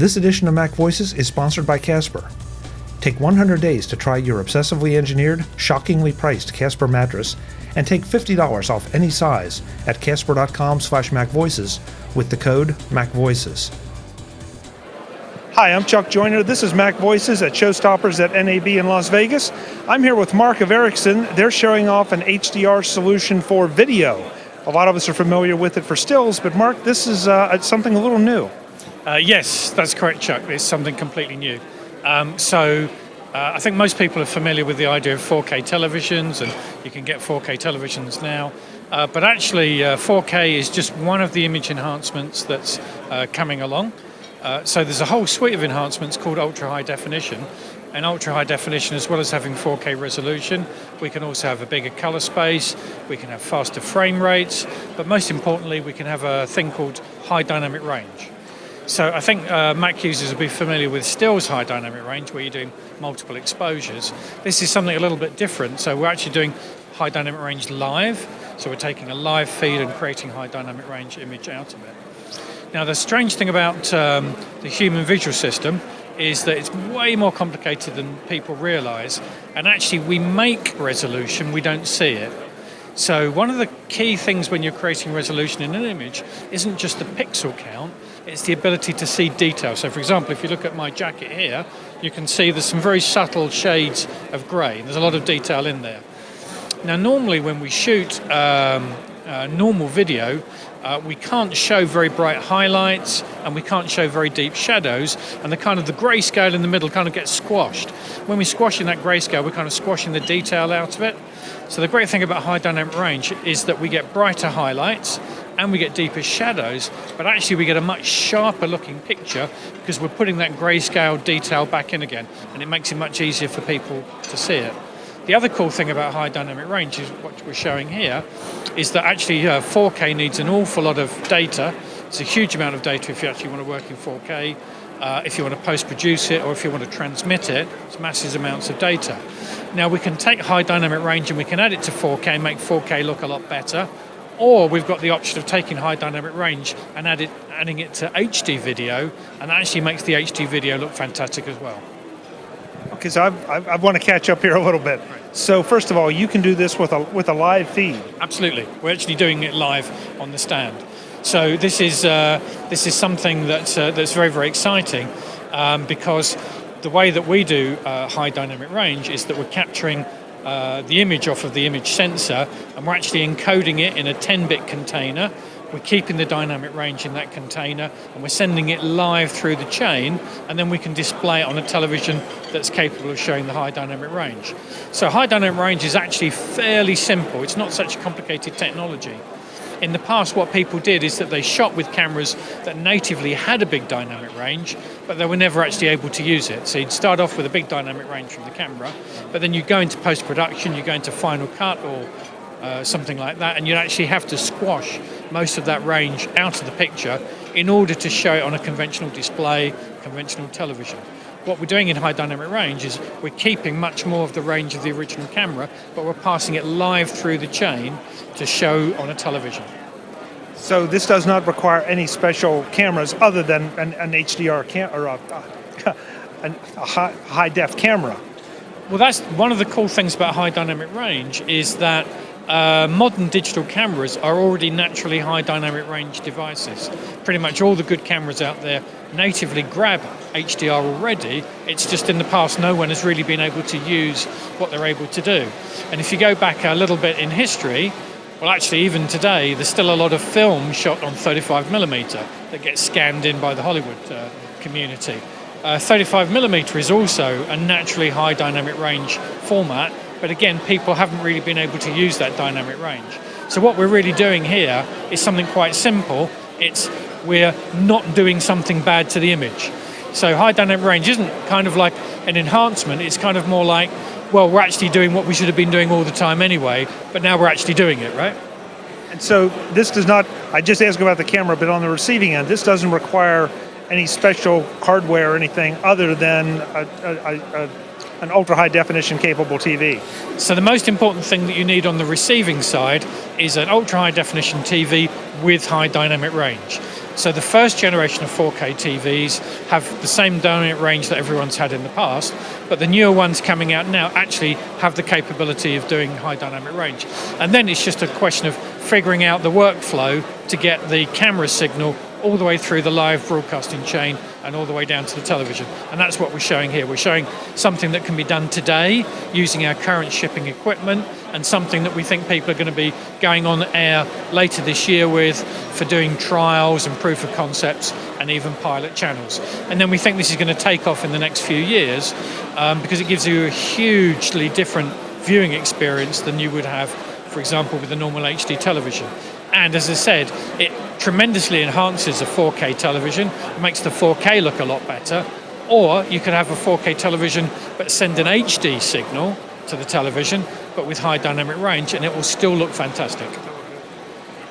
This edition of Mac Voices is sponsored by Casper. Take 100 days to try your obsessively engineered, shockingly priced Casper mattress and take $50 off any size at casper.com/MacVoices with the code MacVoices. Hi, I'm Chuck Joyner. This is Mac Voices at ShowStoppers at NAB in Las Vegas. I'm here with Mark of Ericsson. They're showing off an HDR solution for video. A lot of us are familiar with it for stills, but Mark, this is something a little new. Yes, that's correct, Chuck. It's something completely new. I think most people are familiar with the idea of 4K televisions, and you can get 4K televisions now. But actually, 4K is just one of the image enhancements that's coming along. So there's a whole suite of enhancements called ultra high definition. And ultra high definition, as well as having 4K resolution, we can also have a bigger color space, we can have faster frame rates, but most importantly, we can have a thing called high dynamic range. So I think Mac users will be familiar with stills high dynamic range, where you're doing multiple exposures. This is something a little bit different. So we're actually doing high dynamic range live. So we're taking a live feed and creating high dynamic range image out of it. Now the strange thing about the human visual system is that it's way more complicated than people realize. And actually we make resolution, we don't see it. So one of the key things when you're creating resolution in an image isn't just the pixel count, it's the ability to see detail. So for example, if you look at my jacket here, you can see there's some very subtle shades of grey. There's a lot of detail in there. Now normally when we shoot normal video, we can't show very bright highlights and we can't show very deep shadows, and the grayscale in the middle kind of gets squashed. When we squash in that grayscale, we're kind of squashing the detail out of it. So the great thing about high dynamic range is that we get brighter highlights and we get deeper shadows, but actually we get a much sharper looking picture because we're putting that grayscale detail back in again, and it makes it much easier for people to see it. The other cool thing about high dynamic range is what we're showing here, is that actually 4K needs an awful lot of data. It's a huge amount of data if you actually want to work in 4K. If you want to post-produce it or if you want to transmit it, it's massive amounts of data. Now we can take high dynamic range and we can add it to 4K and make 4K look a lot better. Or we've got the option of taking high dynamic range and adding it to HD video, and that actually makes the HD video look fantastic as well. Okay, so I want to catch up here a little bit. Right. So first of all, you can do this with a live feed. Absolutely, we're actually doing it live on the stand. So this is something that's very, very exciting because the way that we do high dynamic range is that we're capturing the image off of the image sensor, and we're actually encoding it in a 10-bit container. We're keeping the dynamic range in that container, and we're sending it live through the chain, and then we can display it on a television that's capable of showing the high dynamic range. So high dynamic range is actually fairly simple. It's not such a complicated technology. In the past, what people did is that they shot with cameras that natively had a big dynamic range, but they were never actually able to use it. So you'd start off with a big dynamic range from the camera, but then you go into post-production, you go into Final Cut or something like that, and you'd actually have to squash most of that range out of the picture in order to show it on a conventional display, conventional television. What we're doing in high dynamic range is we're keeping much more of the range of the original camera, but we're passing it live through the chain to show on a television. So this does not require any special cameras other than an HDR or a high def camera. Well, that's one of the cool things about high dynamic range, is that modern digital cameras are already naturally high dynamic range devices. Pretty much all the good cameras out there natively grab HDR already. It's just in the past no one has really been able to use what they're able to do. And if you go back a little bit in history, well actually even today there's still a lot of film shot on 35mm that gets scanned in by the Hollywood community. 35mm is also a naturally high dynamic range format, but again, people haven't really been able to use that dynamic range. So what we're really doing here is something quite simple. We're not doing something bad to the image. So high dynamic range isn't kind of like an enhancement, it's kind of more like, well, we're actually doing what we should have been doing all the time anyway, but now we're actually doing it, right? And so this does not, I just asked about the camera, but on the receiving end, this doesn't require any special hardware or anything other than an ultra-high definition capable TV. So the most important thing that you need on the receiving side is an ultra-high definition TV with high dynamic range. So the first generation of 4K TVs have the same dynamic range that everyone's had in the past, but the newer ones coming out now actually have the capability of doing high dynamic range. And then it's just a question of figuring out the workflow to get the camera signal all the way through the live broadcasting chain and all the way down to the television. And that's what we're showing here. We're showing something that can be done today using our current shipping equipment, and something that we think people are going to be going on air later this year with for doing trials and proof of concepts and even pilot channels. And then we think this is going to take off in the next few years because it gives you a hugely different viewing experience than you would have, for example, with a normal HD television. And as I said, it tremendously enhances a 4K television. It makes the 4K look a lot better. Or you could have a 4K television but send an HD signal to the television, but with high dynamic range, and it will still look fantastic.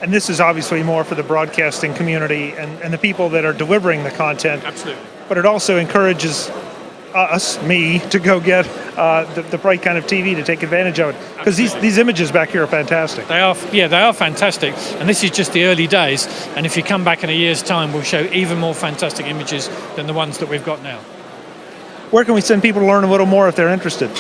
And this is obviously more for the broadcasting community and the people that are delivering the content. Absolutely. But it also encourages me, to go get the right kind of TV to take advantage of it. Because these images back here are fantastic. They are fantastic. And this is just the early days. And if you come back in a year's time, we'll show even more fantastic images than the ones that we've got now. Where can we send people to learn a little more if they're interested?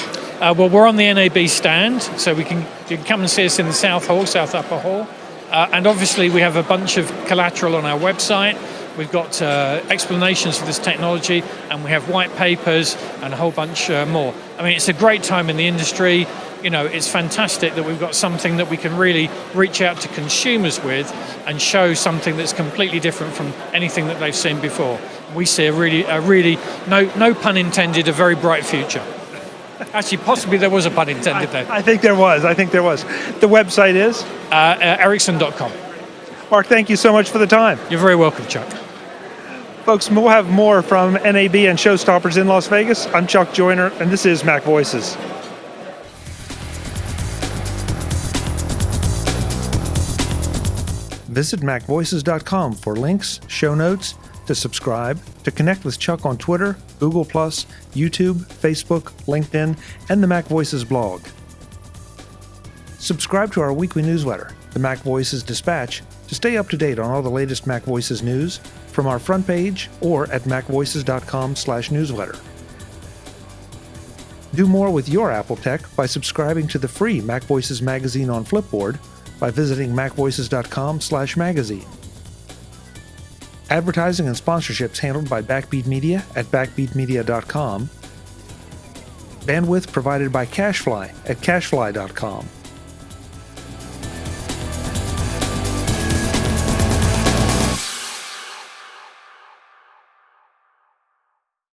Well, we're on the NAB stand, so you can come and see us in the South Upper Hall. And obviously we have a bunch of collateral on our website. We've got explanations for this technology, and we have white papers and a whole bunch more. I mean, it's a great time in the industry. You know, it's fantastic that we've got something that we can really reach out to consumers with and show something that's completely different from anything that they've seen before. We see a really, no pun intended, a very bright future. Actually, possibly there was a pun intended there. I think there was. The website is? Ericsson.com. Mark, thank you so much for the time. You're very welcome, Chuck. Folks, we'll have more from NAB and ShowStoppers in Las Vegas. I'm Chuck Joyner, and this is Mac Voices. Visit MacVoices.com for links, show notes, to subscribe, to connect with Chuck on Twitter, Google+, YouTube, Facebook, LinkedIn, and the MacVoices blog. Subscribe to our weekly newsletter, the MacVoices Dispatch, to stay up to date on all the latest MacVoices news from our front page or at macvoices.com/newsletter. Do more with your Apple tech by subscribing to the free MacVoices Magazine on Flipboard by visiting macvoices.com/magazine. Advertising and sponsorships handled by Backbeat Media at backbeatmedia.com. Bandwidth provided by CashFly at cashfly.com.